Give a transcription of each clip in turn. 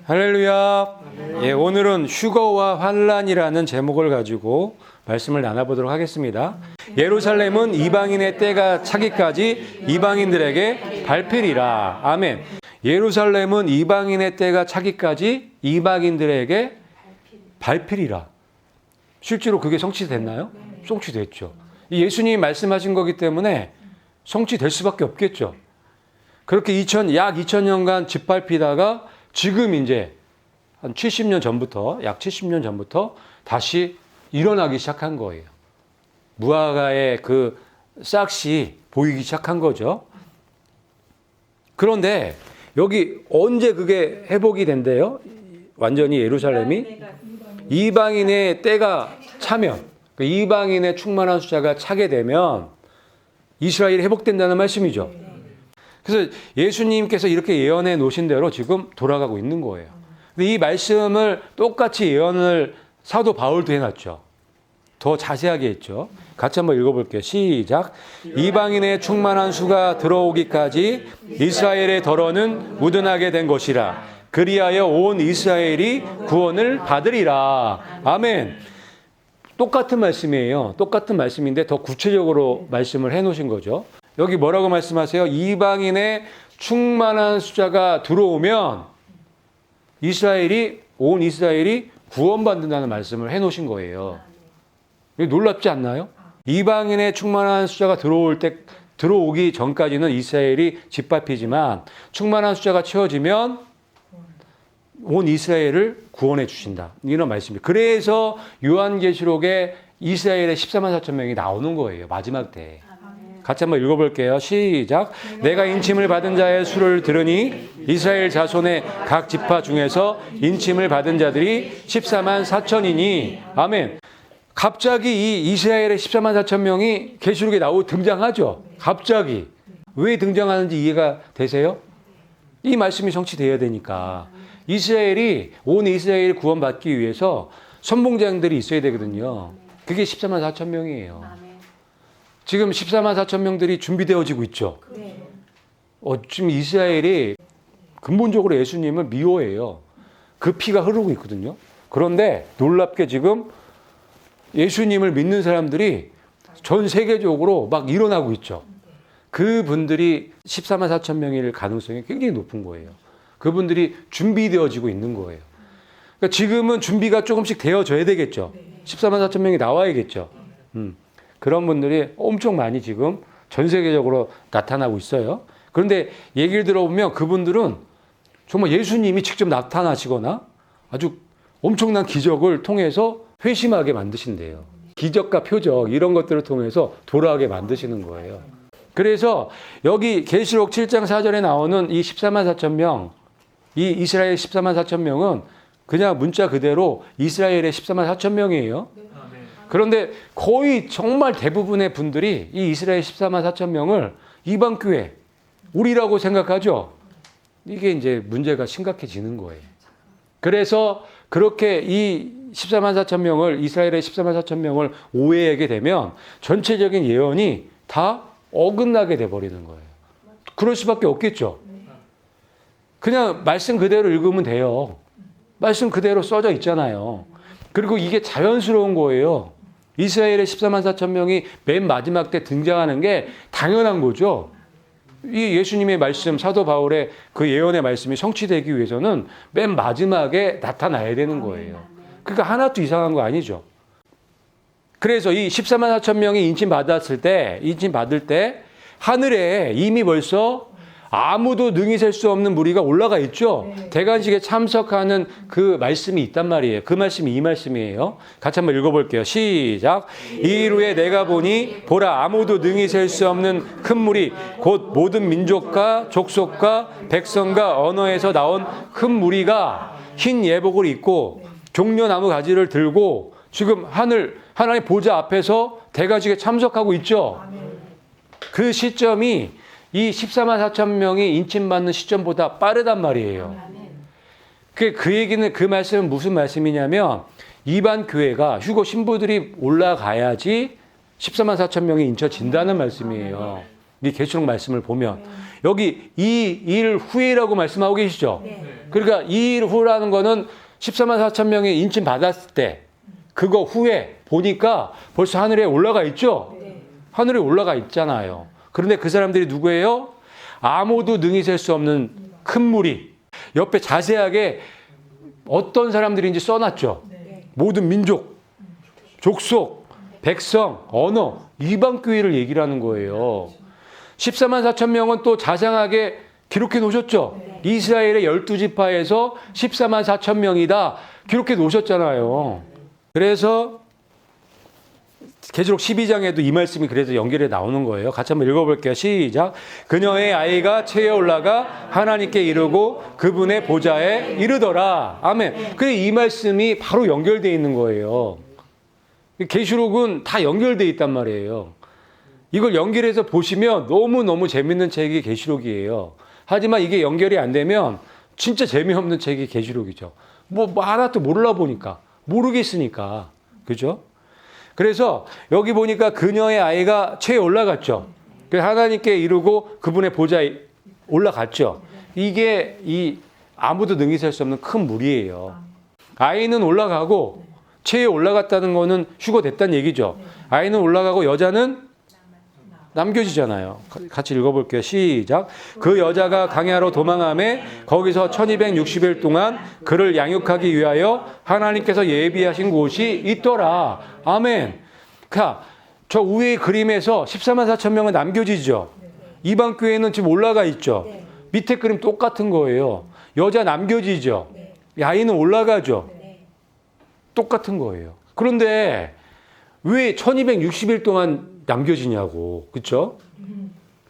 할렐루야. 예, 오늘은 휴거와 환란이라는 제목을 가지고 말씀을 나눠보도록 하겠습니다. 예루살렘은 이방인의 때가 차기까지 이방인들에게 밟히리라. 아멘. 예루살렘은 이방인의 때가 차기까지 이방인들에게 밟히리라. 실제로 그게 성취됐나요? 성취됐죠. 예수님이 말씀하신 거기 때문에 성취될 수밖에 없겠죠. 그렇게 약 2000년간 짓밟히다가 지금 이제 한 70년 전부터, 약 70년 전부터 다시 일어나기 시작한 거예요. 무화과의 그 싹이 보이기 시작한 거죠. 그런데 여기 언제 그게 회복이 된대요? 완전히 예루살렘이 이방인의 때가 차면, 이방인의 충만한 숫자가 차게 되면 이스라엘이 회복된다는 말씀이죠. 그래서 예수님께서 이렇게 예언해 놓으신 대로 지금 돌아가고 있는 거예요. 근데 이 말씀을 똑같이 예언을 사도 바울도 해놨죠. 더 자세하게 했죠. 같이 한번 읽어볼게요. 시작. 이방인의 충만한 수가 들어오기까지 이스라엘의 덫은 무든하게 된 것이라. 그리하여 온 이스라엘이 구원을 받으리라. 아멘. 똑같은 말씀이에요. 똑같은 말씀인데 더 구체적으로 말씀을 해놓으신 거죠. 여기 뭐라고 말씀하세요? 이방인의 충만한 숫자가 들어오면 온 이스라엘이 구원받는다는 말씀을 해놓으신 거예요. 놀랍지 않나요? 이방인의 충만한 숫자가 들어오기 전까지는 이스라엘이 짓밟히지만 충만한 숫자가 채워지면 온 이스라엘을 구원해 주신다. 이런 말씀입니다. 그래서 요한계시록에 이스라엘의 14만 4천 명이 나오는 거예요. 마지막 때에. 같이 한번 읽어볼게요. 시작. 내가 인침을 받은 자의 수를 들으니 이스라엘 자손의 각 지파 중에서 인침을 받은 자들이 14만 4천이니. 아멘. 갑자기 이 이스라엘의 14만 4천 명이 계시록에 등장하죠. 갑자기. 왜 등장하는지 이해가 되세요? 이 말씀이 성취되어야 되니까. 온 이스라엘이 구원받기 위해서 선봉장들이 있어야 되거든요. 그게 14만 4천 명이에요. 지금 14만 4천 명들이 준비되어지고 있죠. 지금 이스라엘이 근본적으로 예수님을 미워해요. 그 피가 흐르고 있거든요. 그런데 놀랍게 지금 예수님을 믿는 사람들이 전 세계적으로 막 일어나고 있죠. 그분들이 14만 4천 명일 가능성이 굉장히 높은 거예요. 그분들이 준비되어지고 있는 거예요. 그러니까 지금은 준비가 조금씩 되어져야 되겠죠. 14만 4천 명이 나와야겠죠. 그런 분들이 엄청 많이 지금 전 세계적으로 나타나고 있어요. 그런데 얘기를 들어보면 그분들은 정말 예수님이 직접 나타나시거나 아주 엄청난 기적을 통해서 회심하게 만드신대요. 기적과 표적 이런 것들을 통해서 돌아가게 만드시는 거예요. 그래서 여기 계시록 7장 4절에 나오는 이 14만 4천 명, 이 이스라엘 14만 4천 명은 그냥 문자 그대로 이스라엘의 14만 4천 명이에요. 그런데 거의 정말 대부분의 분들이 이 이스라엘 14만 4천 명을 이방교회, 우리라고 생각하죠. 이게 이제 문제가 심각해지는 거예요. 그래서 그렇게 이 14만 4천 명을, 이스라엘의 14만 4천 명을 오해하게 되면 전체적인 예언이 다 어긋나게 돼버리는 거예요. 그럴 수밖에 없겠죠. 그냥 말씀 그대로 읽으면 돼요. 말씀 그대로 써져 있잖아요. 그리고 이게 자연스러운 거예요. 이스라엘의 14만 4천 명이 맨 마지막 때 등장하는 게 당연한 거죠. 이 예수님의 말씀, 사도 바울의 그 예언의 말씀이 성취되기 위해서는 맨 마지막에 나타나야 되는 거예요. 그러니까 하나도 이상한 거 아니죠. 그래서 이 14만 4천 명이 인침 받을 때 하늘에 이미 벌써 아무도 능히 셀 수 없는 무리가 올라가 있죠. 대관식에 참석하는 그 말씀이 있단 말이에요. 그 말씀이 이 말씀이에요. 같이 한번 읽어볼게요. 시작. 이 이후에 내가 보니 보라 아무도 능히 셀 수 없는 큰 무리 곧 모든 민족과 족속과 백성과 언어에서 나온 큰 무리가 흰 예복을 입고 종려나무 가지를 들고 지금 하나님 보좌 앞에서 대관식에 참석하고 있죠. 그 시점이 이 14만 4천 명이 인침받는 시점보다 빠르단 말이에요. 그 얘기는, 그 말씀은 무슨 말씀이냐면 이반 교회가 휴거 신부들이 올라가야지 14만 4천 명이 인쳐진다는 말씀이에요. 이 계시록 말씀을 보면 여기 이 일 후에라고 말씀하고 계시죠? 그러니까 이 일 후라는 거는 14만 4천 명이 인침 받았을 때 그거 후에 보니까 벌써 하늘에 올라가 있죠? 하늘에 올라가 있잖아요. 그런데 그 사람들이 누구예요? 아무도 능히 셀 수 없는 큰 무리. 옆에 자세하게 어떤 사람들인지 써놨죠. 모든 민족, 족속, 백성, 언어, 이방교회를 얘기를 하는 거예요. 14만 4천 명은 또 자세하게 기록해 놓으셨죠. 이스라엘의 12지파에서 14만 4천 명이다 기록해 놓으셨잖아요. 그래서 계시록 12장에도 이 말씀이 그래서 연결해 나오는 거예요. 같이 한번 읽어볼게요. 시작. 그녀의 아이가 체에 올라가 하나님께 이르고 그분의 보좌에 이르더라. 아멘. 그래 이 말씀이 바로 연결되어 있는 거예요. 계시록은 다 연결되어 있단 말이에요. 이걸 연결해서 보시면 너무너무 재밌는 책이 계시록이에요. 하지만 이게 연결이 안 되면 진짜 재미없는 책이 계시록이죠. 뭐 하나도 몰라 보니까. 모르겠으니까. 그죠? 그래서 여기 보니까 그녀의 아이가 체에 올라갔죠. 하나님께 이르고 그분의 보좌에 올라갔죠. 이게 아무도 능히 셀 수 없는 큰 무리예요. 아이는 올라가고 체에 올라갔다는 거는 휴거됐다는 얘기죠. 아이는 올라가고 여자는 남겨지잖아요. 같이 읽어볼게요. 시작. 그 여자가 강야로 도망하매 거기서 1260일 동안 그를 양육하기 위하여 하나님께서 예비하신 곳이 있더라. 아멘. 그러니까 저 위의 그림에서 14만 4천 명은 남겨지죠. 이방 교회는 지금 올라가 있죠. 밑에 그림 똑같은 거예요. 여자 남겨지죠. 아이는 올라가죠. 똑같은 거예요. 그런데 왜 1260일 동안 남겨지냐고. 그렇죠?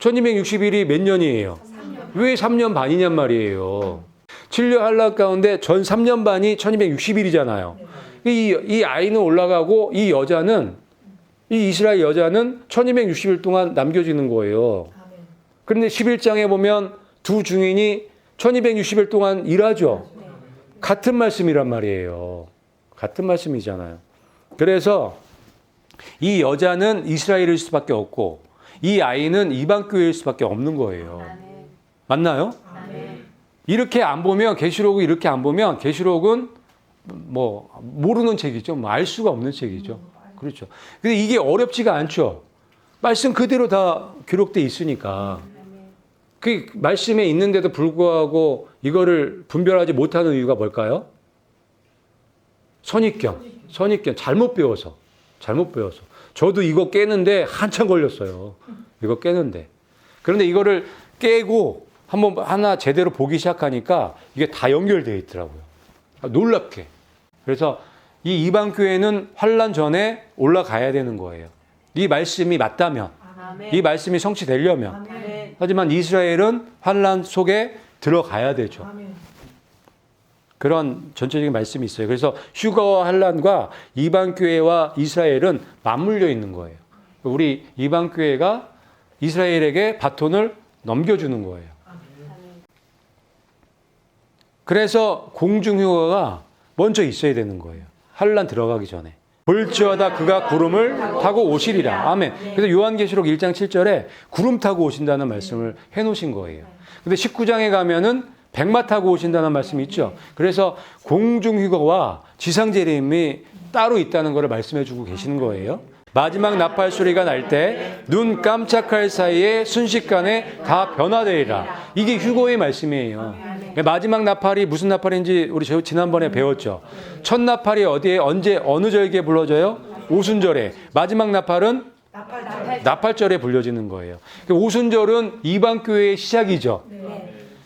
1260일이 몇 년이에요? 3년. 왜 3년 반이냔 말이에요. 7년 한락 가운데 전 3년 반이 1260일이잖아요. 이 아이는 올라가고 이 이스라엘 여자는 1260일 동안 남겨지는 거예요. 그런데 11장에 보면 두 증인이 1260일 동안 일하죠. 같은 말씀이란 말이에요. 같은 말씀이잖아요. 그래서 이 여자는 이스라엘일 수밖에 없고 이 아이는 이방 교회일 수밖에 없는 거예요. 맞나요? 이렇게 안 보면 계시록을 이렇게 안 보면 계시록은 뭐 모르는 책이죠. 뭐 알 수가 없는 책이죠. 그렇죠. 근데 이게 어렵지가 않죠. 말씀 그대로 다 기록돼 있으니까. 그 말씀에 있는데도 불구하고 이거를 분별하지 못하는 이유가 뭘까요? 선입견. 잘못 배워서. 저도 이거 깨는데 한참 걸렸어요. 이거 깨는데. 그런데 이거를 깨고 한번 하나 제대로 보기 시작하니까 이게 다 연결되어 있더라고요. 놀랍게. 그래서 이 이방 교회는 환란 전에 올라가야 되는 거예요. 이 말씀이 맞다면, 이 말씀이 성취되려면. 하지만 이스라엘은 환란 속에 들어가야 되죠. 그런 전체적인 말씀이 있어요. 그래서 휴거와 환란과 이방 교회와 이스라엘은 맞물려 있는 거예요. 우리 이방 교회가 이스라엘에게 바톤을 넘겨주는 거예요. 그래서 공중휴거가 먼저 있어야 되는 거예요. 환란 들어가기 전에. 볼지어다 그가 구름을 타고 오시리라. 아멘. 그래서 요한계시록 1장 7절에 구름 타고 오신다는 말씀을 해놓으신 거예요. 근데 19장에 가면은 백마 타고 오신다는 말씀이 있죠. 그래서 공중휴거와 지상재림이 따로 있다는 것을 말씀해 주고 계시는 거예요. 마지막 나팔 소리가 날 때 눈 깜짝할 사이에 순식간에 다 변화되리라. 이게 휴거의 말씀이에요. 마지막 나팔이 무슨 나팔인지 우리 지난번에 배웠죠. 첫 나팔이 어디에 언제 어느 절기에 불러져요? 오순절에. 마지막 나팔은 나팔절에 불려지는 거예요. 오순절은 이방 교회의 시작이죠.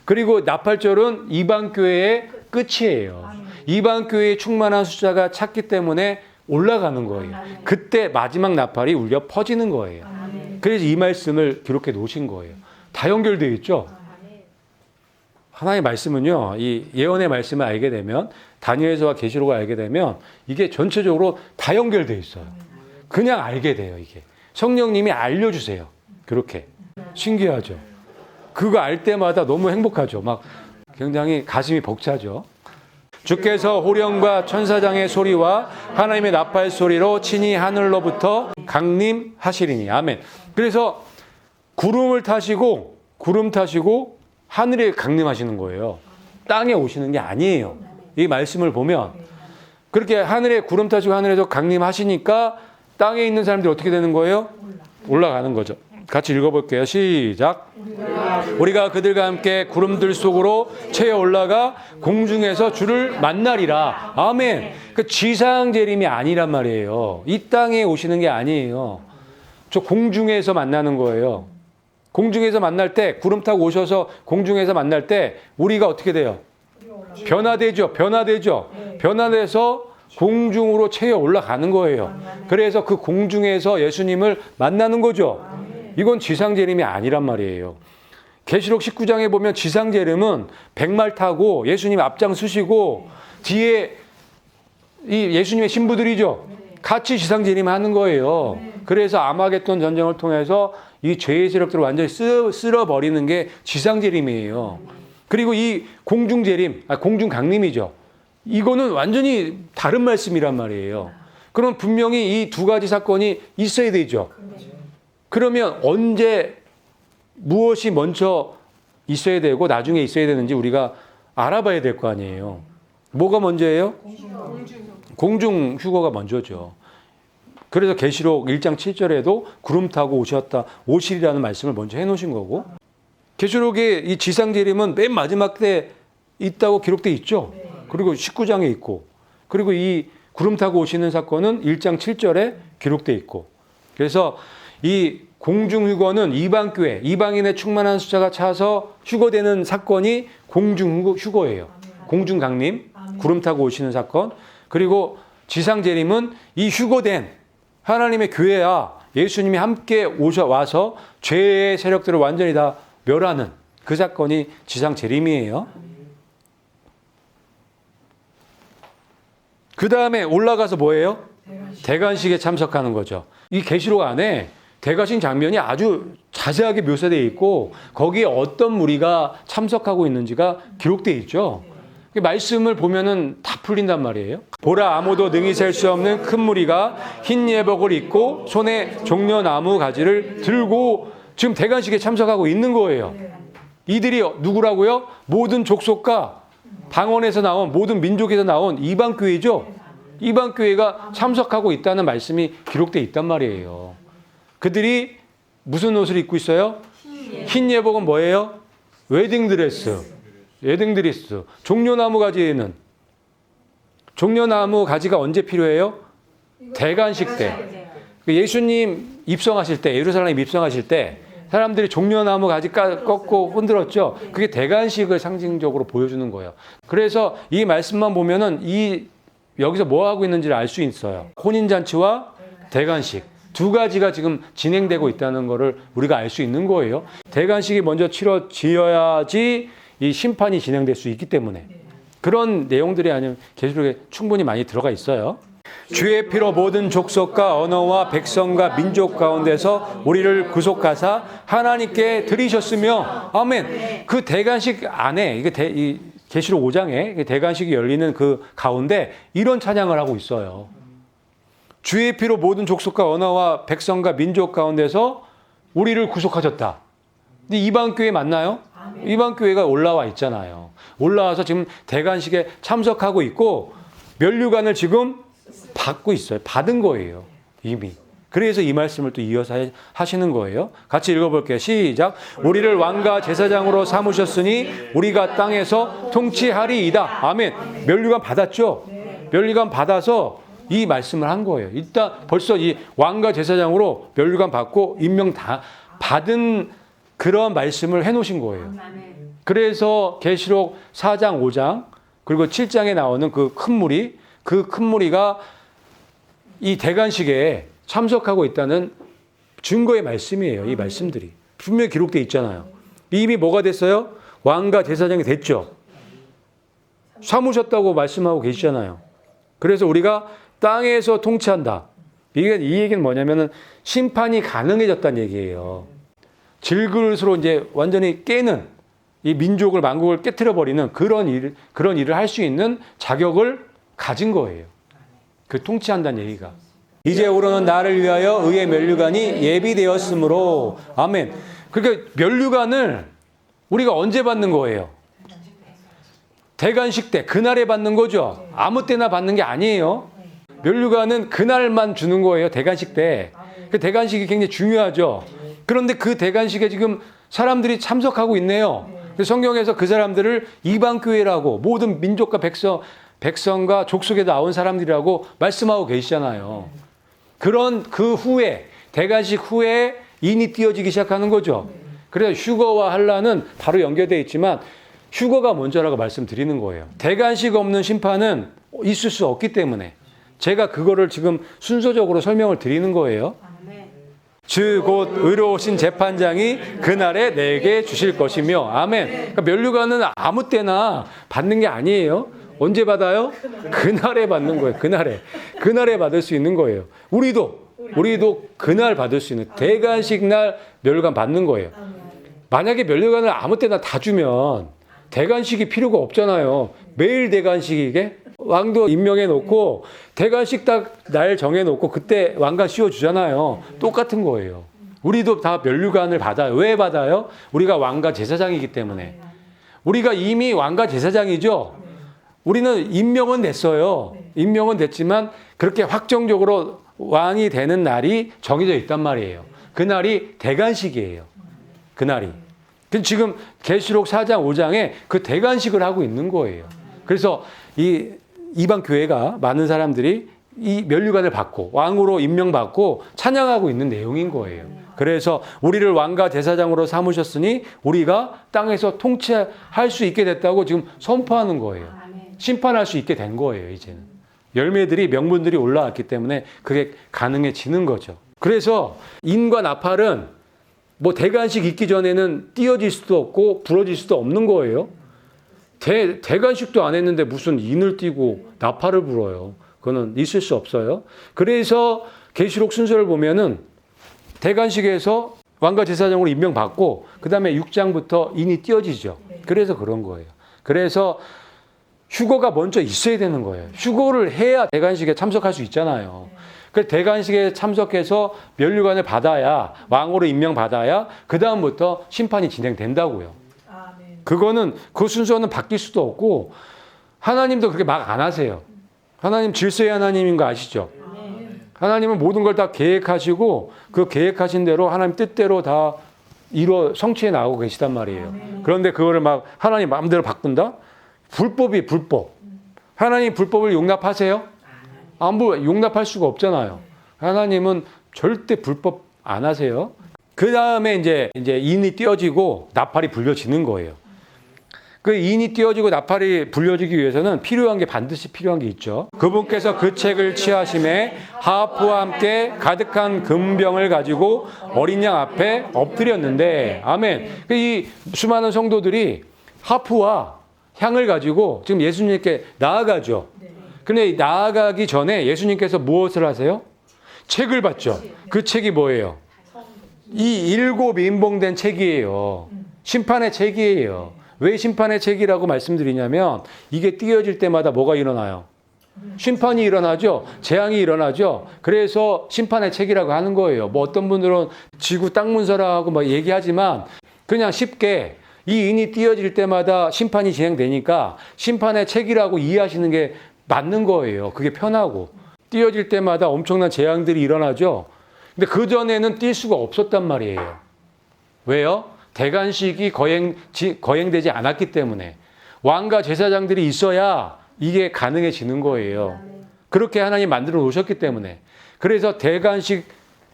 그리고 나팔절은 이방 교회의 끝이에요. 이방 교회의 충만한 숫자가 찼기 때문에 올라가는 거예요. 그때 마지막 나팔이 울려 퍼지는 거예요. 그래서 이 말씀을 기록해 놓으신 거예요. 다 연결되어 있죠. 하나님의 말씀은요, 이 예언의 말씀을 알게 되면, 다니엘서와 계시록을 알게 되면 이게 전체적으로 다 연결되어 있어요. 그냥 알게 돼요, 이게. 성령님이 알려주세요. 그렇게. 신기하죠. 그거 알 때마다 너무 행복하죠. 막 굉장히 가슴이 벅차죠. 주께서 호령과 천사장의 소리와 하나님의 나팔 소리로 친히 하늘로부터 강림하시리니. 아멘. 그래서 구름을 타시고 구름 타시고 하늘에 강림하시는 거예요. 땅에 오시는 게 아니에요. 이 말씀을 보면 그렇게 하늘에 구름 타시고 하늘에서 강림하시니까 땅에 있는 사람들이 어떻게 되는 거예요? 올라가는 거죠. 같이 읽어볼게요. 시작. 우리가 그들과 함께 구름들 속으로 채어 올라가 공중에서 주를 만나리라. 아멘. 그 지상 재림이 아니란 말이에요. 이 땅에 오시는 게 아니에요. 저 공중에서 만나는 거예요. 공중에서 만날 때 구름 타고 오셔서 공중에서 만날 때 우리가 어떻게 돼요? 변화되죠. 변화돼서 공중으로 채어 올라가는 거예요. 그래서 그 공중에서 예수님을 만나는 거죠. 이건 지상 재림이 아니란 말이에요. 계시록 19장에 보면 지상 재림은 백말 타고 예수님 앞장 서시고 뒤에 이 예수님의 신부들이죠. 같이 지상 재림하는 거예요. 그래서 아마겟돈 전쟁을 통해서 이 죄의 세력들을 완전히 쓸어버리는 게 지상 재림이에요. 그리고 이 공중 재림, 공중 강림이죠. 이거는 완전히 다른 말씀이란 말이에요. 그럼 분명히 이 두 가지 사건이 있어야 되죠. 그러면 언제 무엇이 먼저 있어야 되고 나중에 있어야 되는지 우리가 알아봐야 될 거 아니에요. 뭐가 먼저예요? 공중 휴거가 먼저죠. 그래서 계시록 1장 7절에도 구름 타고 오시리라는 말씀을 먼저 해놓으신 거고, 계시록의 이 지상 재림은 맨 마지막 때 있다고 기록돼 있죠. 그리고 19장에 있고, 그리고 이 구름 타고 오시는 사건은 1장 7절에 기록돼 있고, 그래서 이 공중 휴거는 이방 교회, 이방인의 충만한 숫자가 차서 휴거되는 사건이 공중 휴거예요. 공중 강림, 구름 타고 오시는 사건. 그리고 지상 재림은 이 휴거된 하나님의 교회야 예수님이 함께 와서 죄의 세력들을 완전히 다 멸하는 그 사건이 지상 재림이에요. 그 다음에 올라가서 뭐예요? 대관식에 참석하는 거죠. 이 계시록 안에 대관식 장면이 아주 자세하게 묘사되어 있고 거기에 어떤 무리가 참석하고 있는지가 기록되어 있죠. 말씀을 보면은 다 풀린단 말이에요. 보라, 아무도 능히 셀 수 없는 큰 무리가 흰 예복을 입고 손에 종려나무 가지를 들고 지금 대관식에 참석하고 있는 거예요. 이들이 누구라고요? 모든 족속과 방언에서 나온 모든 민족에서 나온 이방 교회죠. 이방 교회가 참석하고 있다는 말씀이 기록되어 있단 말이에요. 그들이 무슨 옷을 입고 있어요? 흰 예복은 뭐예요? 웨딩드레스. 종려나무 가지는 종려나무 가지가 언제 필요해요? 대관식 때. 예수님 입성하실 때, 예루살렘 입성하실 때 사람들이 종려나무 가지 꺾고 흔들었죠. 그게 대관식을 상징적으로 보여주는 거예요. 그래서 이 말씀만 보면은 여기서 뭐 하고 있는지를 알 수 있어요. 혼인잔치와 대관식. 두 가지가 지금 진행되고 있다는 것을 우리가 알 수 있는 거예요. 대관식이 먼저 치러지어야지 이 심판이 진행될 수 있기 때문에 그런 내용들이 아니면 계시록에 충분히 많이 들어가 있어요. 주의 피로 모든 족속과 언어와 백성과 민족 가운데서 우리를 구속하사 하나님께 드리셨으며, 아멘. 그 대관식 안에 이 계시록 5장에 대관식이 열리는 그 가운데 이런 찬양을 하고 있어요. 주의 피로 모든 족속과 언어와 백성과 민족 가운데서 우리를 구속하셨다. 근데 이방 교회 맞나요? 이방 교회가 올라와 있잖아요. 올라와서 지금 대관식에 참석하고 있고 면류관을 지금 받고 있어요. 받은 거예요. 이미. 그래서 이 말씀을 또 이어서 하시는 거예요. 같이 읽어볼게요. 시작. 우리를 왕과 제사장으로 삼으셨으니 우리가 땅에서 통치하리이다. 아멘. 면류관 받았죠? 면류관 받아서 이 말씀을 한 거예요. 일단 벌써 이 왕과 제사장으로 면류관 받고 임명 다 받은 그런 말씀을 해놓으신 거예요. 그래서 계시록 4장, 5장 그리고 7장에 나오는 그 큰 무리가 이 대관식에 참석하고 있다는 증거의 말씀이에요. 이 말씀들이 분명히 기록되어 있잖아요. 이미 뭐가 됐어요? 왕과 제사장이 됐죠. 삼으셨다고 말씀하고 계시잖아요. 그래서 우리가 땅에서 통치한다. 이 얘기는 뭐냐면은 심판이 가능해졌다는 얘기예요. 질그릇으로 이제 완전히 깨는 이 민족을 만국을 깨트려 버리는 그런 일을 할 수 있는 자격을 가진 거예요. 그 통치한다는 얘기가. 이제 오르는 나를 위하여 의의 면류관이 예비되었으므로, 아멘. 그러니까 면류관을 우리가 언제 받는 거예요? 대관식 때, 그날에 받는 거죠. 아무 때나 받는 게 아니에요. 면류관은 그날만 주는 거예요. 대관식 때. 그 대관식이 굉장히 중요하죠. 그런데 그 대관식에 지금 사람들이 참석하고 있네요. 성경에서 그 사람들을 이방교회라고 모든 민족과 백성과 족속에 나온 사람들이라고 말씀하고 계시잖아요. 그런 그 후에, 대관식 후에 인이 띄어지기 시작하는 거죠. 그래서 휴거와 환란은 바로 연결되어 있지만 휴거가 먼저라고 말씀드리는 거예요. 대관식 없는 심판은 있을 수 없기 때문에 제가 그거를 지금 순서적으로 설명을 드리는 거예요. 즉 곧 의로우신 재판장이 그날에 내게 주실 것이며 아멘. 그러니까 면류관은 아무 때나 받는 게 아니에요. 언제 받아요? 그날에 받는 거예요. 그날에 받을 수 있는 거예요. 우리도 그날 받을 수 있는 대관식 날 면류관 받는 거예요. 만약에 면류관을 아무 때나 다 주면 대관식이 필요가 없잖아요. 매일 대관식이게 왕도 임명해 놓고 대관식 딱 날 정해 놓고 그때 왕관 씌워 주잖아요. 똑같은 거예요. 우리도 다 면류관을 받아요. 왜 받아요? 우리가 왕과 제사장이기 때문에. 우리가 이미 왕과 제사장이죠. 우리는 임명은 됐어요. 임명은 됐지만 그렇게 확정적으로 왕이 되는 날이 정해져 있단 말이에요. 그날이 대관식이에요. 그날이. 지금 계시록 4장 5장에 그 대관식을 하고 있는 거예요. 그래서 이 이방 교회가 많은 사람들이 이 면류관을 받고 왕으로 임명받고 찬양하고 있는 내용인 거예요. 그래서 우리를 왕과 제사장으로 삼으셨으니 우리가 땅에서 통치할 수 있게 됐다고 지금 선포하는 거예요. 심판할 수 있게 된 거예요, 이제는. 열매들이, 명분들이 올라왔기 때문에 그게 가능해지는 거죠. 그래서 인과 나팔은 뭐 대관식 있기 전에는 띄어질 수도 없고 부러질 수도 없는 거예요. 대관식도 안 했는데 무슨 인을 띄고 나팔을 불어요. 그거는 있을 수 없어요. 그래서 계시록 순서를 보면은 대관식에서 왕과 제사장으로 임명받고 그 다음에 6장부터 인이 띄어지죠. 그래서 그런 거예요. 그래서 휴거가 먼저 있어야 되는 거예요. 휴거를 해야 대관식에 참석할 수 있잖아요. 그 대관식에 참석해서 면류관을 받아야 왕으로 임명받아야 그 다음부터 심판이 진행된다고요. 그거는 그 순서는 바뀔 수도 없고 하나님도 그렇게 막 안 하세요. 하나님 질서의 하나님인 거 아시죠? 하나님은 모든 걸 다 계획하시고 그 계획하신 대로 하나님 뜻대로 다 성취해 나가고 계시단 말이에요. 그런데 그거를 막 하나님 마음대로 바꾼다? 불법이 불법. 하나님 불법을 용납하세요? 용납할 수가 없잖아요. 하나님은 절대 불법 안 하세요. 그 다음에 이제 인이 띄어지고 나팔이 불려지는 거예요. 그 인이 띄어지고 나팔이 불려지기 위해서는 반드시 필요한 게 있죠. 그분께서 그 책을 취하심에 하프와 함께 가득한 금병을 가지고 어린 양 앞에 엎드렸는데 아멘. 이 수많은 성도들이 하프와 향을 가지고 지금 예수님께 나아가죠. 그런데 나아가기 전에 예수님께서 무엇을 하세요? 책을 받죠. 그 책이 뭐예요? 이 7 인봉된 책이에요. 심판의 책이에요. 왜 심판의 책이라고 말씀드리냐면 이게 띄어질 때마다 뭐가 일어나요? 심판이 일어나죠. 재앙이 일어나죠. 그래서 심판의 책이라고 하는 거예요. 뭐 어떤 분들은 지구 땅 문서라고 막 얘기하지만 그냥 쉽게 이 인이 띄어질 때마다 심판이 진행되니까 심판의 책이라고 이해하시는 게 맞는 거예요. 그게 편하고. 띄어질 때마다 엄청난 재앙들이 일어나죠. 근데 그전에는 뛸 수가 없었단 말이에요. 왜요? 대관식이 거행되지 않았기 때문에 왕과 제사장들이 있어야 이게 가능해지는 거예요. 그렇게 하나님 만들어 놓으셨기 때문에. 그래서 대관식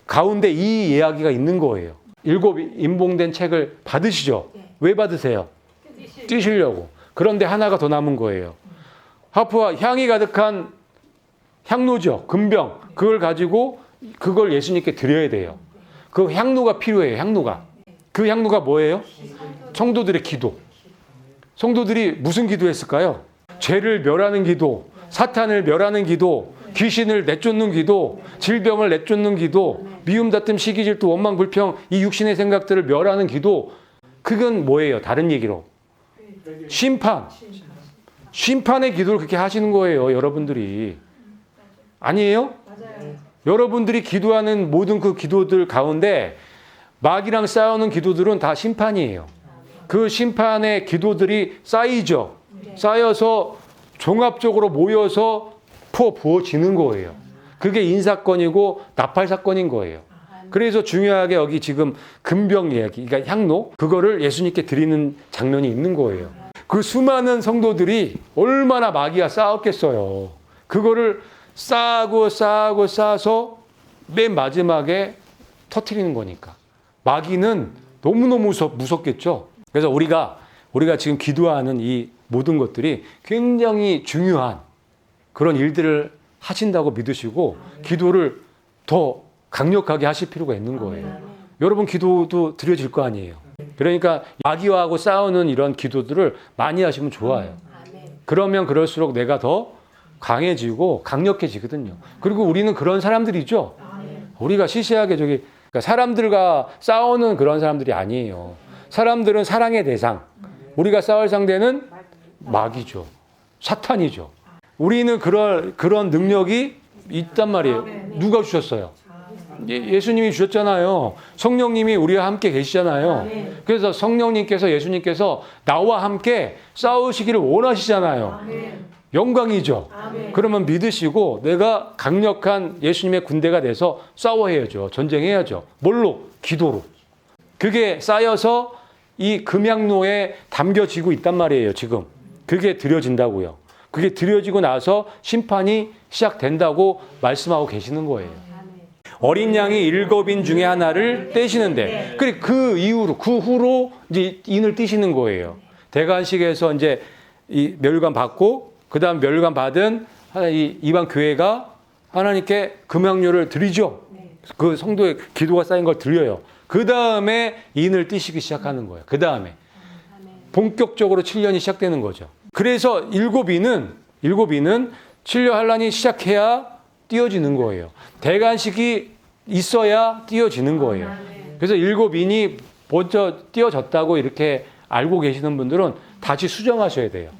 가운데 이 이야기가 있는 거예요. 7 인봉된 책을 받으시죠. 왜 받으세요? 뛰시려고. 그런데 하나가 더 남은 거예요. 하프와 향이 가득한 향로죠. 금병. 그걸 가지고 그걸 예수님께 드려야 돼요. 그 향로가 필요해요. 향로가. 그 향로가 뭐예요? 성도들의 기도. 성도들이 무슨 기도했을까요? 죄를 멸하는 기도, 사탄을 멸하는 기도, 귀신을 내쫓는 기도, 질병을 내쫓는 기도, 미움, 다툼, 시기, 질투, 원망, 불평, 이 육신의 생각들을 멸하는 기도. 그건 뭐예요? 다른 얘기로. 심판. 심판의 기도를 그렇게 하시는 거예요, 여러분들이. 아니에요? 맞아요. 여러분들이 기도하는 모든 그 기도들 가운데 마귀랑 싸우는 기도들은 다 심판이에요. 그 심판의 기도들이 쌓이죠. 쌓여서 종합적으로 모여서 부어지는 거예요. 그게 인사건이고 나팔 사건인 거예요. 그래서 중요하게 여기 지금 금병 이야기, 그러니까 향로, 그거를 예수님께 드리는 장면이 있는 거예요. 그 수많은 성도들이 얼마나 마귀가 싸웠겠어요. 그거를 쌓아서 맨 마지막에 터뜨리는 거니까. 마귀는 너무너무 무섭겠죠. 그래서 우리가 지금 기도하는 이 모든 것들이 굉장히 중요한 그런 일들을 하신다고 믿으시고 기도를 더 강력하게 하실 필요가 있는 거예요. 여러분 기도도 드려질 거 아니에요. 그러니까 마귀와하고 싸우는 이런 기도들을 많이 하시면 좋아요. 그러면 그럴수록 내가 더 강해지고 강력해지거든요. 그리고 우리는 그런 사람들이죠. 우리가 시시하게 그러니까 사람들과 싸우는 그런 사람들이 아니에요. 사람들은 사랑의 대상. 우리가 싸울 상대는 마귀죠. 사탄이죠. 우리는 그런 능력이 있단 말이에요. 누가 주셨어요? 예수님이 주셨잖아요. 성령님이 우리와 함께 계시잖아요. 그래서 성령님께서 예수님께서 나와 함께 싸우시기를 원하시잖아요. 영광이죠. 그러면 믿으시고 내가 강력한 예수님의 군대가 돼서 싸워야죠. 전쟁해야죠. 뭘로? 기도로. 그게 쌓여서 이 금향로에 담겨지고 있단 말이에요. 지금. 그게 드려진다고요. 그게 드려지고 나서 심판이 시작된다고 말씀하고 계시는 거예요. 어린 양이 7인 중에 하나를 떼시는데, 그 이후로, 그 후로 이제 인을 떼시는 거예요. 대관식에서 이제 이 멸관 받고, 그 다음 멸관 받은 이 이방 교회가 하나님께 금향료를 드리죠. 그 성도의 기도가 쌓인 걸 드려요. 그 다음에 인을 떼시기 시작하는 거예요. 그 다음에. 본격적으로 7년이 시작되는 거죠. 그래서 7인은 7년 환란이 시작해야 띄어지는 거예요. 대관식이 있어야 띄어지는 거예요. 그래서 7인이 먼저 띄어졌다고 이렇게 알고 계시는 분들은 다시 수정하셔야 돼요.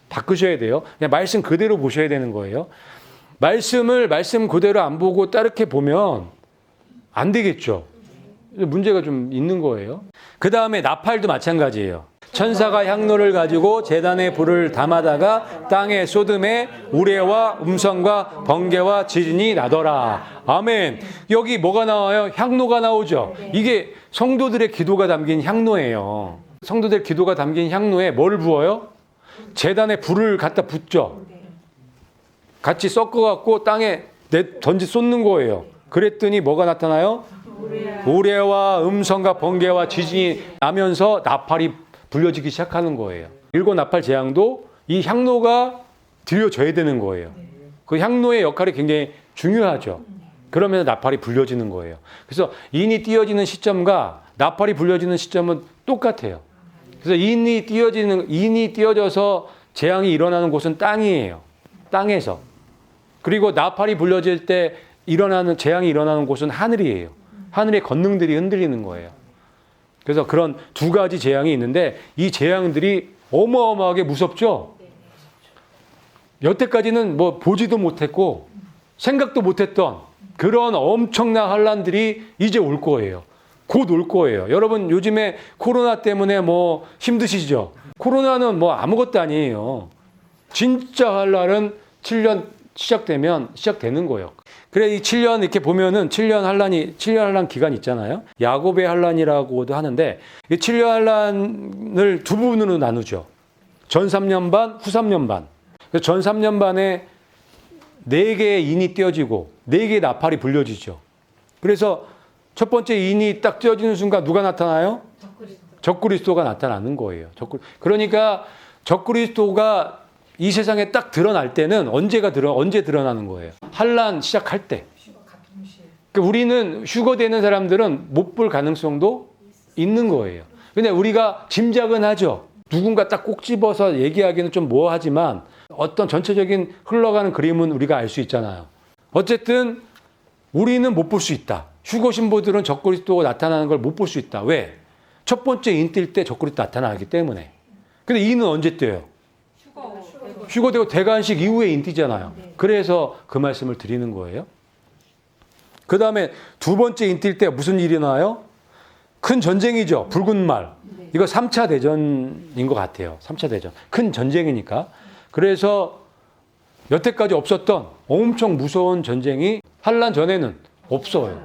바꾸셔야 돼요. 그냥 말씀 그대로 보셔야 되는 거예요. 말씀 그대로 안 보고 따르게 보면 안 되겠죠. 문제가 좀 있는 거예요. 그 다음에 나팔도 마찬가지예요. 천사가 향로를 가지고 제단에 불을 담아다가 땅에 쏟음에 우레와 음성과 번개와 지진이 나더라. 아멘. 여기 뭐가 나와요? 향로가 나오죠. 이게 성도들의 기도가 담긴 향로예요. 성도들 기도가 담긴 향로에 뭘 부어요? 제단에 불을 갖다 붓죠. 같이 섞어갖고 땅에 쏟는 거예요. 그랬더니 뭐가 나타나요? 우레와 음성과 번개와 지진이 나면서 나팔이 불려지기 시작하는 거예요. 7 나팔 재앙도 이 향로가 드려져야 되는 거예요. 그 향로의 역할이 굉장히 중요하죠. 그러면서 나팔이 불려지는 거예요. 그래서 인이 띄어지는 시점과 나팔이 불려지는 시점은 똑같아요. 그래서 인이 띄어져서 재앙이 일어나는 곳은 땅이에요. 땅에서. 그리고 나팔이 불려질 때 재앙이 일어나는 곳은 하늘이에요. 하늘의 권능들이 흔들리는 거예요. 그래서 그런 두 가지 재앙이 있는데 이 재앙들이 어마어마하게 무섭죠. 여태까지는 뭐 보지도 못했고 생각도 못했던 그런 엄청난 환란들이 이제 올 거예요. 곧 올 거예요. 여러분 요즘에 코로나 때문에 뭐 힘드시죠? 코로나는 뭐 아무것도 아니에요. 진짜 환란은 7년 시작되는 거예요. 그래 이 7년 이렇게 보면은 7년 환란 기간 있잖아요. 야곱의 환란이라고도 하는데 이 7년 환란을 두 부분으로 나누죠. 전 3년 반, 후 3년 반. 전 3년 반에 4개의 인이 띄어지고 4개의 나팔이 불려지죠. 그래서 첫 번째 인이 딱 띄어지는 순간 누가 나타나요? 적그리스도가 나타나는 거예요. 그러니까 적그리스도가 이 세상에 딱 드러날 때는 언제 드러나는 거예요? 환란 시작할 때. 그러니까 우리는 휴거되는 사람들은 못 볼 가능성도 있는 거예요. 근데 우리가 짐작은 하죠. 누군가 딱 꼭 집어서 얘기하기는 좀 뭐하지만 어떤 전체적인 흘러가는 그림은 우리가 알 수 있잖아요. 어쨌든 우리는 못 볼 수 있다. 휴거 신부들은 적그리스도가 나타나는 걸 못 볼 수 있다. 왜? 첫 번째 인 뜰 때 적그리스도 나타나기 때문에. 근데 인은 언제 떼요? 휴거되고 대관식 이후에 인띠잖아요. 그래서 그 말씀을 드리는 거예요. 그 다음에 두 번째 인뛸 때 무슨 일이 나요? 큰 전쟁이죠. 붉은 말. 이거 3차 대전인 것 같아요. 3차 대전. 큰 전쟁이니까. 그래서 여태까지 없었던 엄청 무서운 전쟁이 환란 전에는 없어요.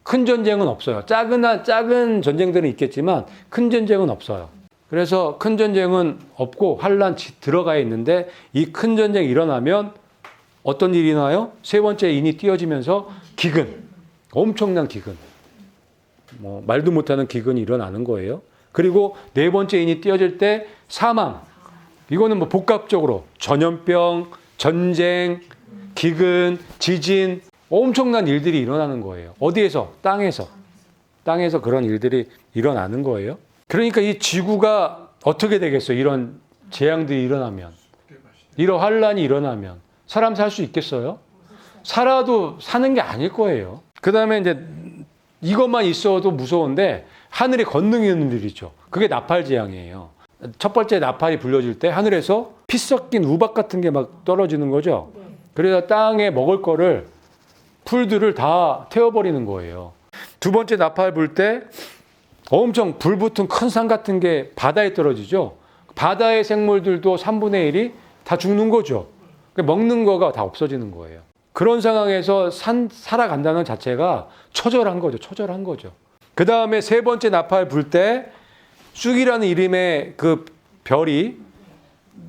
큰 전쟁은 없어요. 작은 전쟁들은 있겠지만 큰 전쟁은 없어요. 그래서 큰 전쟁은 없고 환란 들어가 있는데 이 큰 전쟁이 일어나면 어떤 일이 나요? 세 번째 인이 띄어지면서 기근, 엄청난 기근, 뭐 말도 못하는 기근이 일어나는 거예요. 그리고 네 번째 인이 띄어질 때 사망, 이거는 뭐 복합적으로 전염병, 전쟁, 기근, 지진, 엄청난 일들이 일어나는 거예요. 어디에서? 땅에서 그런 일들이 일어나는 거예요. 그러니까 이 지구가 어떻게 되겠어요? 이런 재앙들이 일어나면, 이런 환란이 일어나면 사람 살 수 있겠어요? 살아도 사는 게 아닐 거예요. 그 다음에 이제 이것만 있어도 무서운데 하늘에 권능이 있는 일이죠. 그게 나팔 재앙이에요. 첫 번째 나팔이 불려질 때 하늘에서 피 섞인 우박 같은 게 막 떨어지는 거죠. 그래서 땅에 먹을 거를 풀들을 다 태워버리는 거예요. 두 번째 나팔 불 때 엄청 불붙은 큰 산 같은 게 바다에 떨어지죠. 바다의 생물들도 3분의 1이 다 죽는 거죠. 먹는 거가 다 없어지는 거예요. 그런 상황에서 살아간다는 자체가 처절한 거죠. 그 다음에 세 번째 나팔 불 때 쑥이라는 이름의 그 별이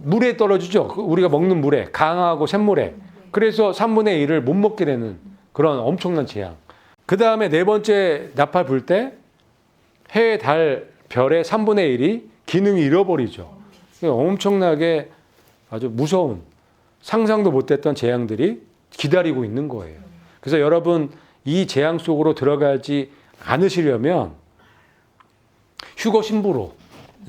물에 떨어지죠. 우리가 먹는 물에, 강하고 샘물에. 그래서 3분의 1을 못 먹게 되는 그런 엄청난 재앙. 그 다음에 네 번째 나팔 불 때 해, 달, 별의 3분의 1이 기능이 잃어버리죠. 엄청나게 아주 무서운 상상도 못했던 재앙들이 기다리고 있는 거예요. 그래서 여러분 이 재앙 속으로 들어가지 않으시려면 휴거 신부로,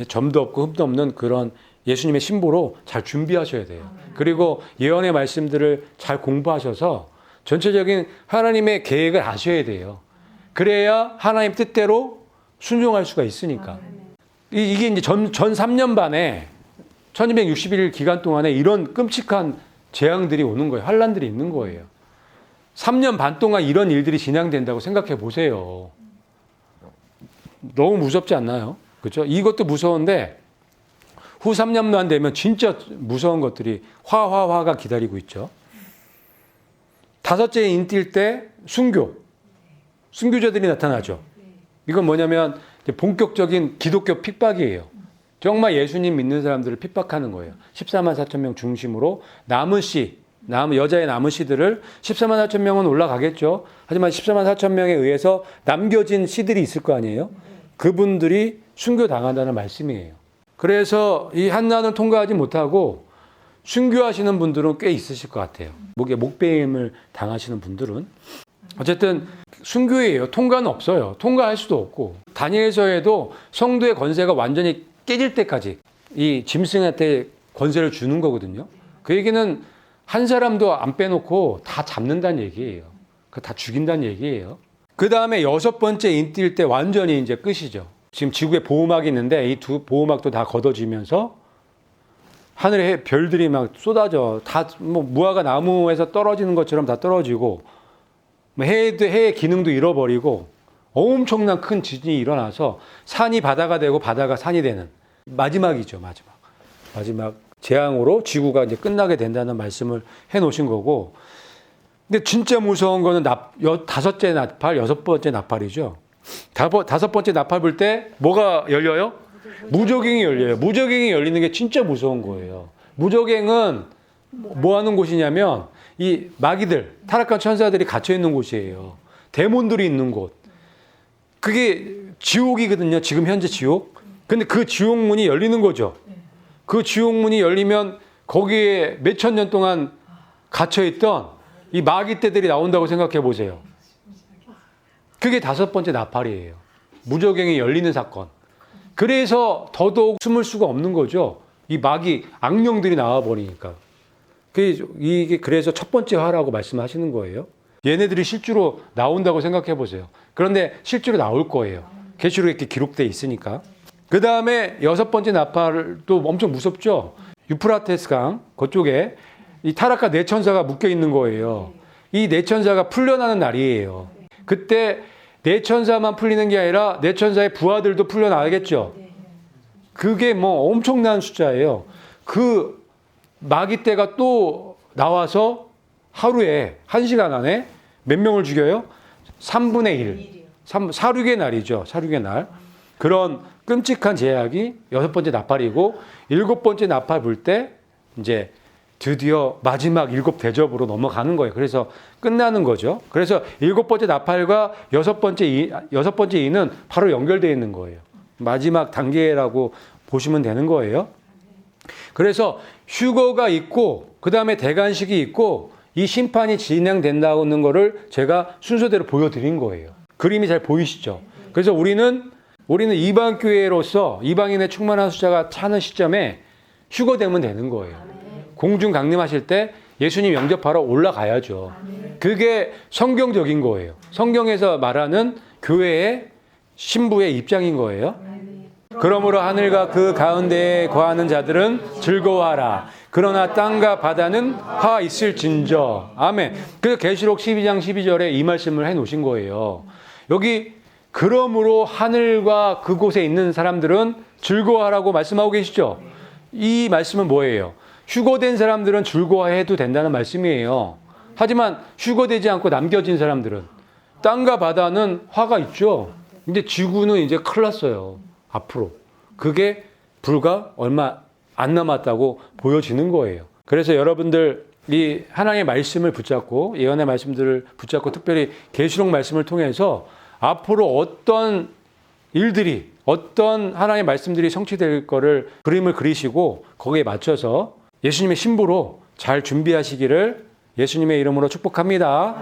점도 없고 흠도 없는 그런 예수님의 신부로 잘 준비하셔야 돼요. 그리고 예언의 말씀들을 잘 공부하셔서 전체적인 하나님의 계획을 아셔야 돼요. 그래야 하나님 뜻대로 순종할 수가 있으니까. 이게 이제 전 3년 반에 1261일 기간 동안에 이런 끔찍한 재앙들이 오는 거예요. 환란들이 있는 거예요. 3년 반 동안 이런 일들이 진행된다고 생각해 보세요. 너무 무섭지 않나요? 그렇죠? 이것도 무서운데 후 3년만 되면 진짜 무서운 것들이 화가 기다리고 있죠. 다섯째 인뛸 때 순교자들이 나타나죠. 이건 뭐냐면 본격적인 기독교 핍박이에요. 정말 예수님 믿는 사람들을 핍박하는 거예요. 14만 4천 명 중심으로 여자의 남은 씨들을 14만 4천 명은 올라가겠죠. 하지만 14만 4천 명에 의해서 남겨진 씨들이 있을 거 아니에요. 그분들이 순교당한다는 말씀이에요. 그래서 이 한난을 통과하지 못하고 순교하시는 분들은 꽤 있으실 것 같아요. 목에 목배임을 당하시는 분들은. 어쨌든 순교예요. 통과는 없어요. 통과할 수도 없고. 다니엘서에도 성도의 권세가 완전히 깨질 때까지 이 짐승한테 권세를 주는 거거든요. 그 얘기는 한 사람도 안 빼놓고 다 잡는다는 얘기예요. 다 죽인다는 얘기예요. 그 다음에 여섯 번째 인뛸 때 완전히 이제 끝이죠. 지금 지구에 보호막이 있는데 이 두 보호막도 다 걷어지면서 하늘에 별들이 막 쏟아져. 다 뭐 무화과 나무에서 떨어지는 것처럼 다 떨어지고 해의 기능도 잃어버리고 엄청난 큰 지진이 일어나서 산이 바다가 되고 바다가 산이 되는 마지막이죠. 마지막 재앙으로 지구가 이제 끝나게 된다는 말씀을 해 놓으신 거고. 근데 진짜 무서운 거는 다섯째 나팔, 여섯 번째 나팔이죠. 다섯 번째 나팔 불 때 뭐가 열려요? 무저갱이 열려요. 무저갱이 열리는 게 진짜 무서운 거예요. 무저갱은 뭐 하는 곳이냐면 이 마귀들, 타락한 천사들이 갇혀 있는 곳이에요. 데몬들이 있는 곳. 그게 지옥이거든요. 지금 현재 지옥. 근데 그 지옥 문이 열리는 거죠. 그 지옥 문이 열리면 거기에 몇천 년 동안 갇혀 있던 이 마귀 떼들이 나온다고 생각해 보세요. 그게 다섯 번째 나팔이에요. 무저갱이 열리는 사건. 그래서 더더욱 숨을 수가 없는 거죠. 이 마귀, 악령들이 나와버리니까. 이게 그래서 첫 번째 화라고 말씀하시는 거예요. 얘네들이 실제로 나온다고 생각해 보세요. 그런데 실제로 나올 거예요. 계시록에 이렇게 기록되어 있으니까. 그 다음에 여섯 번째 나팔도 엄청 무섭죠. 유프라테스 강 그쪽에 이 타락한 네 천사가 묶여 있는 거예요. 이 네 천사가 풀려나는 날이에요. 그때 네 천사만 풀리는 게 아니라 네 천사의 부하들도 풀려나가겠죠. 그게 뭐 엄청난 숫자예요. 그 마귀 떼가 또 나와서 하루에 1시간 안에 몇 명을 죽여요? 3분의 1. 사륙의 날이죠. 사륙의 날. 그런 끔찍한 제약이 6번째 나팔이고 7번째 나팔 불 때 이제 드디어 마지막 7대접으로 넘어가는 거예요. 그래서 끝나는 거죠. 그래서 7번째 나팔과 6번째 이는 바로 연결되어 있는 거예요. 마지막 단계라고 보시면 되는 거예요. 그래서 휴거가 있고 그 다음에 대관식이 있고 이 심판이 진행된다는 거를 제가 순서대로 보여드린 거예요. 그림이 잘 보이시죠? 그래서 우리는 이방 교회로서 이방인의 충만한 숫자가 차는 시점에 휴거되면 되는 거예요. 공중 강림하실 때 예수님 영접하러 올라가야죠. 그게 성경적인 거예요. 성경에서 말하는 교회의 신부의 입장인 거예요. 그러므로 하늘과 그 가운데에 거하는 자들은 즐거워하라. 그러나 땅과 바다는 화 있을진저. 아멘. 그래서 계시록 12장 12절에 이 말씀을 해놓으신 거예요. 여기 그러므로 하늘과 그곳에 있는 사람들은 즐거워하라고 말씀하고 계시죠. 이 말씀은 뭐예요? 휴거된 사람들은 즐거워해도 된다는 말씀이에요. 하지만 휴거되지 않고 남겨진 사람들은 땅과 바다는 화가 있죠. 근데 지구는 이제 큰일 났어요. 앞으로. 그게 불과 얼마 안 남았다고 보여지는 거예요. 그래서 여러분들 이 하나님의 말씀을 붙잡고 예언의 말씀들을 붙잡고 특별히 계시록 말씀을 통해서 앞으로 어떤 일들이 어떤 하나님의 말씀들이 성취될 거를 그림을 그리시고 거기에 맞춰서 예수님의 신부로 잘 준비하시기를 예수님의 이름으로 축복합니다.